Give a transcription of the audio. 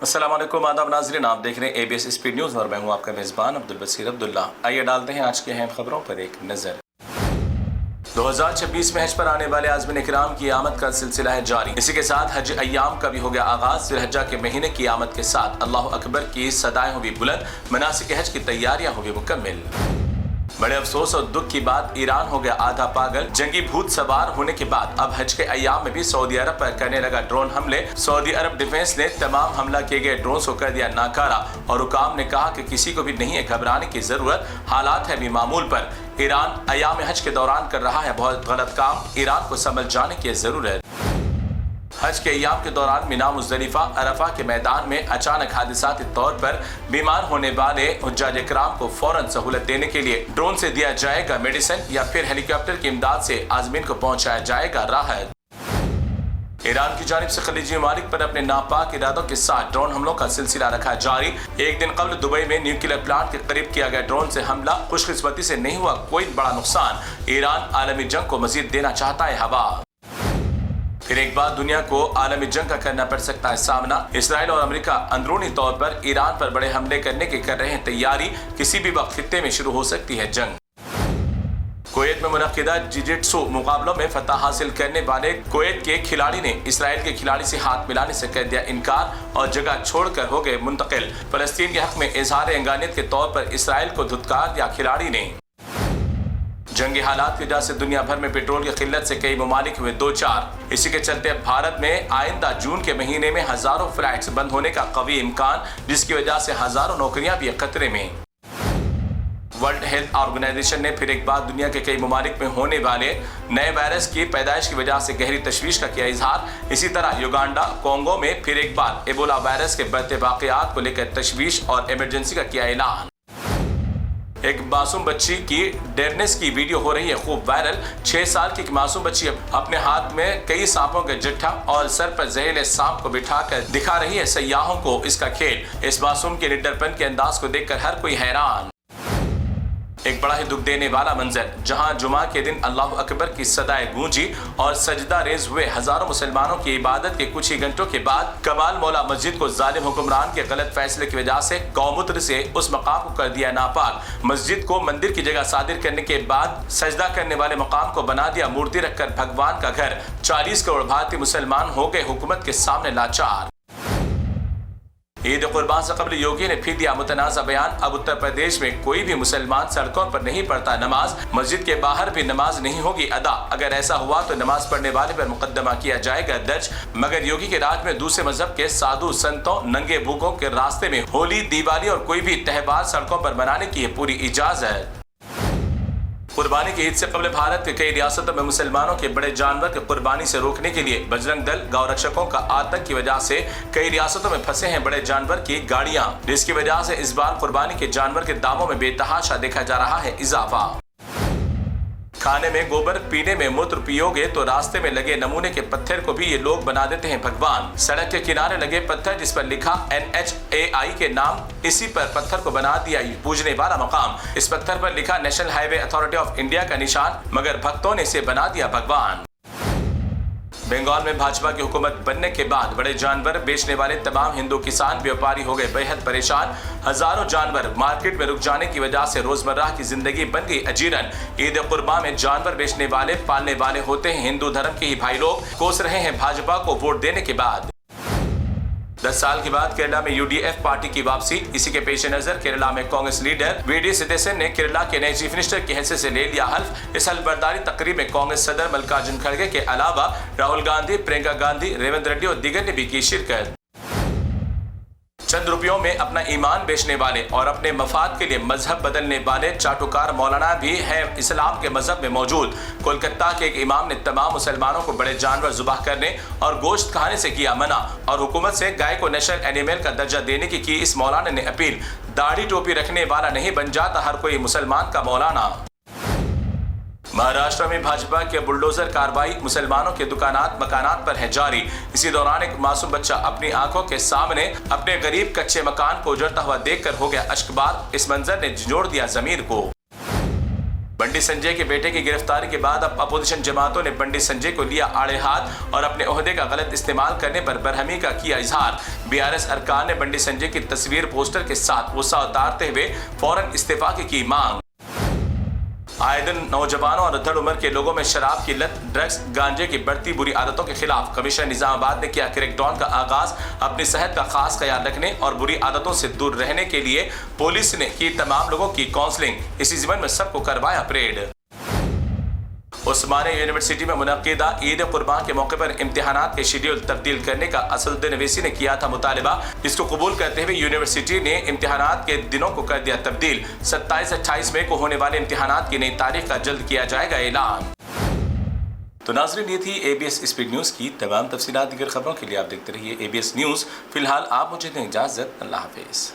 अस्सलाम वालेकुम, आदाब नाज़रीन, आप देख रहे हैं ABS स्पीड न्यूज़ और मैं हूं आपका मेज़बान अब्दुल बसीर अब्दुल्ला। आइए डालते हैं आज के अहम खबरों पर एक नज़र। 2026 में हज पर आने वाले आज़मीन इकराम की आमद का सिलसिला है जारी। इसी के साथ हज अय्याम का भी हो गया आगाज। ज़िलहज्जा के महीने की आमद के साथ अल्लाह अकबर की सदाएं हुई बुलंद, मनासिक हज की तैयारियां हुई मुकम्मिल। बड़े अफसोस और दुख की बात, ईरान हो गया आधा पागल। जंगी भूत सवार होने के बाद अब हज के अय्याम में भी सऊदी अरब पर करने लगा ड्रोन हमले। सऊदी अरब डिफेंस ने तमाम हमला किए गए ड्रोन को कर दिया नाकारा और हुकाम ने कहा कि किसी को भी नहीं है घबराने की जरूरत, हालात है भी मामूल पर। ईरान अय्याम हज के दौरान कर रहा है बहुत गलत काम, ईरान को समझ जाने की जरूरत। हज के अय्याम के दौरान मिना, मुज़दलिफा, अरफा के मैदान में अचानक हादिसाती तौर पर बीमार होने वाले हुज्जाज इकराम को फौरन सहूलत देने के लिए ड्रोन से दिया जाएगा मेडिसिन या फिर हेलीकॉप्टर की इमदाद से आज़मीन को पहुंचाया जाएगा राहत। ईरान की जानिब से खलीजी ममालिक पर अपने नापाक इरादों के साथ ड्रोन हमलों का सिलसिला रखा जारी। एक दिन कबल दुबई में न्यूक्लियर प्लांट के करीब किया गया ड्रोन से हमला, खुशकिस्मती से नहीं हुआ कोई बड़ा नुकसान। ईरान आलमी जंग को मजीद देना चाहता है हवा। फिर एक बार दुनिया को आलमी जंग का करना पड़ सकता है सामना। इसराइल और अमेरिका अंदरूनी तौर पर ईरान पर बड़े हमले करने की कर रहे हैं तैयारी। किसी भी वक्त खित्ते में शुरू हो सकती है जंग। कुवैत में मुनक्किदा जिजित्सु मुकाबलों में फतह हासिल करने वाले कुवैत के खिलाड़ी ने इसराइल के खिलाड़ी से हाथ मिलाने से कर दिया इनकार और जगह छोड़कर हो गए मुंतकिल। फलस्तीन के हक में इजहार अंगानियत के तौर पर इसराइल को धुतकार दिया खिलाड़ी ने। जंगी हालात की वजह से दुनिया भर में पेट्रोल की किल्लत से कई ममालिक हुए दो चार। इसी के चलते भारत में आइंदा जून के महीने में हजारों फ्लाइट्स बंद होने का कवी इम्कान, जिसकी वजह से हजारों नौकरियां भी खतरे में। वर्ल्ड हेल्थ ऑर्गेनाइजेशन ने फिर एक बार दुनिया के कई ममालिक में होने वाले नए वायरस की पैदाइश की वजह से गहरी तशवीश का किया इजहार। इसी तरह युगांडा, कोंगो में फिर एक बार एबोला वायरस के बढ़ते वाकयात को लेकर तशवीश और इमरजेंसी का किया ऐलान। एक मासूम बच्ची की डेरनेस की वीडियो हो रही है खूब वायरल। 6 साल की मासूम बच्ची अपने हाथ में कई सांपों के जट्ठा और सर पर जहरीले सांप को बिठाकर दिखा रही है सयाहों को इसका खेल। इस मासूम के निडरपन के अंदाज को देखकर हर कोई हैरान। एक बड़ा ही दुख देने वाला मंजर, जहां जुमा के दिन अल्लाह अकबर की सदाएं गूंजी और सजदा रेज हुए हजारों मुसलमानों की इबादत के कुछ ही घंटों के बाद कमाल मौला मस्जिद को जालिम हुक्मरान के गलत फैसले की वजह से गौमूत्र से उस मकाम को कर दिया नापाक। मस्जिद को मंदिर की जगह सादिर करने के बाद सजदा करने वाले मकाम को बना दिया मूर्ति रखकर भगवान का घर। 40 करोड़ भारतीय मुसलमान हो गए हुकूमत के सामने लाचार। ईद कुर्बान से कबल योगी ने फिर दिया मुतनाज़ा बयान। अब उत्तर प्रदेश में कोई भी मुसलमान सड़कों पर नहीं पढ़ता नमाज, मस्जिद के बाहर भी नमाज नहीं होगी अदा। अगर ऐसा हुआ तो नमाज पढ़ने वाले पर मुकदमा किया जाएगा दर्ज। मगर योगी के राज में दूसरे मजहब के साधु संतों, नंगे भूखों के रास्ते में होली, दिवाली और कोई भी त्योहार सड़कों पर मनाने की पूरी इजाजत। कुर्बानी की ईद से कबल भारत के कई रियासतों में मुसलमानों के बड़े जानवर के कुर्बानी से रोकने के लिए बजरंग दल, गौ रक्षकों का आतंक की वजह से कई रियासतों में फंसे हैं बड़े जानवर की गाड़ियां, जिसकी वजह से इस बार कुर्बानी के जानवर के दामों में बेतहाशा देखा जा रहा है इजाफा। खाने में गोबर, पीने में मूत्र पियोगे तो रास्ते में लगे नमूने के पत्थर को भी ये लोग बना देते हैं भगवान। सड़क के किनारे लगे पत्थर जिस पर लिखा NHAI के नाम, इसी पर पत्थर को बना दिया पूजने वाला मकाम। इस पत्थर पर लिखा national highway authority of India का निशान, मगर भक्तों ने इसे बना दिया भगवान। बंगाल में भाजपा की हुकूमत बनने के बाद बड़े जानवर बेचने वाले तमाम हिंदू किसान व्यापारी हो गए बेहद परेशान। हजारों जानवर मार्केट में रुक जाने की वजह से रोजमर्रा की जिंदगी बन गई अजीरन। ईद कुर्बान में जानवर बेचने वाले, पालने वाले होते हैं हिंदू धर्म के ही भाई लोग, कोस रहे हैं भाजपा को वोट देने के बाद। 10 साल के बाद केरला में UDF पार्टी की वापसी। इसी के पेश नजर केरला में कांग्रेस लीडर VD सतीशन ने केरला के नए चीफ मिनिस्टर की हैसियत से ले लिया हल्फ। इस हल्फबरदारी तकरीब में कांग्रेस सदर मल्लिकार्जुन खड़गे के अलावा राहुल गांधी, प्रियंका गांधी, रेवंत रेड्डी और दीगर ने भी की शिरकत। चंद रुपयों में अपना ईमान बेचने वाले और अपने मफाद के लिए मजहब बदलने वाले चाटुकार मौलाना भी है इस्लाम के मजहब में मौजूद। कोलकाता के एक इमाम ने तमाम मुसलमानों को बड़े जानवर जुबाह करने और गोश्त खाने से किया मना और हुकूमत से गाय को नेशनल एनिमल का दर्जा देने की इस मौलाना ने अपील। दाढ़ी टोपी रखने वाला नहीं बन जाता हर कोई मुसलमान का मौलाना। महाराष्ट्र में भाजपा के बुलडोजर कार्रवाई मुसलमानों के दुकानात मकानात पर है जारी। इसी दौरान एक मासूम बच्चा अपनी आंखों के सामने अपने गरीब कच्चे मकान को उजड़ता हुआ देखकर हो गया अश्कबार। इस मंजर ने झिंझोड़ दिया जमीर को। बंडी संजय के बेटे की गिरफ्तारी के बाद अब अपोजिशन जमातों ने बंडी संजय को लिया आड़े हाथ और अपने ओहदे का गलत इस्तेमाल करने पर बरहमी का किया इजहार। बीआरएस अरकान ने बंडी संजय की तस्वीर पोस्टर के साथ गुस्सा उतारते हुए फौरन इस्तीफा की मांग। आए दिन नौजवानों और अधड़ उम्र के लोगों में शराब की लत, ड्रग्स, गांजे की बढ़ती बुरी आदतों के खिलाफ कमिश्नर निजामाबाद ने किया क्रैकडाउन का आगाज। अपनी सेहत का खास ख्याल रखने और बुरी आदतों से दूर रहने के लिए पुलिस ने की तमाम लोगों की काउंसलिंग। इसी ज़िम्मन में सबको करवाया परेड। उस्मानिया यूनिवर्सिटी में मुनक्किदा ईद कुर्बान के मौके पर इम्तिहानात के शेड्यूल तब्दील करने का असदुद्दीन अवैसी ने किया था मुतालिबा। इसको कबूल करते हुए यूनिवर्सिटी ने इम्तिहानात के दिनों को कर दिया तब्दील। 27-28 मई को होने वाले इम्तिहानात की नई तारीख का जल्द किया जाएगा ऐलान। तो नाज़रीन, ये थी ABS स्पीड न्यूज़ की तमाम तफसीलात। दीगर खबरों के लिए आप देखते रहिए ABS न्यूज़। फिलहाल आप मुझे दें इजाज़त। अल्लाह हाफिज़।